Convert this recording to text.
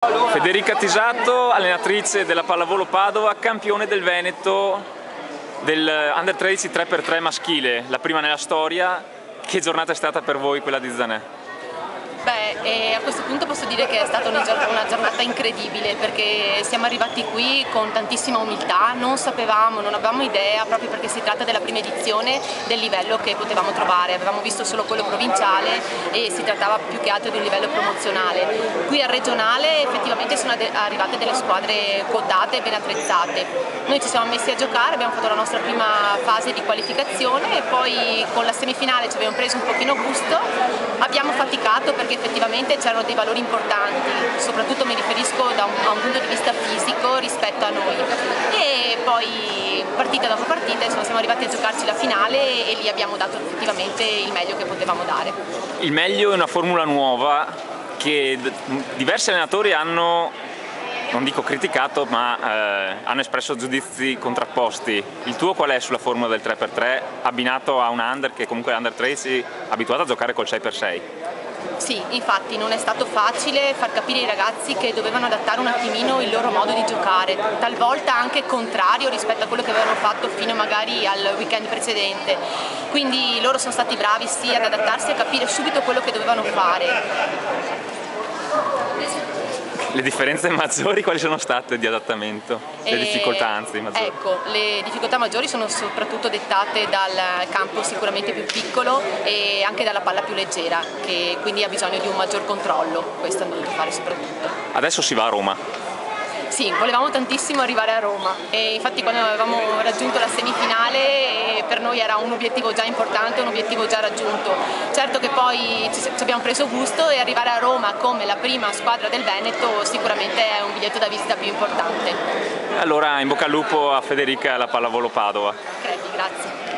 Federica Tisato, allenatrice della Pallavolo Padova, campione del Veneto del Under 13 3x3 maschile, la prima nella storia. Che giornata è stata per voi quella di Zanè? A questo punto posso dire che è stata una giornata incredibile, perché siamo arrivati qui con tantissima umiltà, non avevamo idea, proprio perché si tratta della prima edizione, del livello che potevamo trovare. Avevamo visto solo quello provinciale e si trattava più che altro di un livello promozionale. Qui al regionale effettivamente sono arrivate delle squadre quotate e ben attrezzate. Noi ci siamo messi a giocare, abbiamo fatto la nostra prima fase di qualificazione e poi con la semifinale ci abbiamo preso un pochino gusto, abbiamo faticato perché effettivamente c'erano dei valori importanti, soprattutto mi riferisco a un punto di vista fisico rispetto a noi, e poi partita dopo partita insomma, siamo arrivati a giocarci la finale e lì abbiamo dato effettivamente il meglio che potevamo dare. Il meglio è una formula nuova che diversi allenatori hanno, non dico criticato, ma hanno espresso giudizi contrapposti. Il tuo qual è sulla formula del 3x3 abbinato a una under che comunque è under 13 abituata a giocare col 6x6? Sì, infatti non è stato facile far capire ai ragazzi che dovevano adattare un attimino il loro modo di giocare, talvolta anche contrario rispetto a quello che avevano fatto fino magari al weekend precedente. Quindi loro sono stati bravi sì ad adattarsi e a capire subito quello che dovevano fare. Le differenze maggiori quali sono state di adattamento? Le difficoltà anzi maggiori? Ecco, le difficoltà maggiori sono soprattutto dettate dal campo sicuramente più piccolo e anche dalla palla più leggera, che quindi ha bisogno di un maggior controllo, questo hanno dovuto fare soprattutto. Adesso si va a Roma. Sì, volevamo tantissimo arrivare a Roma e infatti quando avevamo raggiunto la semifinale per noi era un obiettivo già importante, un obiettivo già raggiunto. Certo che poi ci abbiamo preso gusto e arrivare a Roma come la prima squadra del Veneto sicuramente è un biglietto da visita più importante. Allora in bocca al lupo a Federica e alla Pallavolo Padova. Crepi, grazie.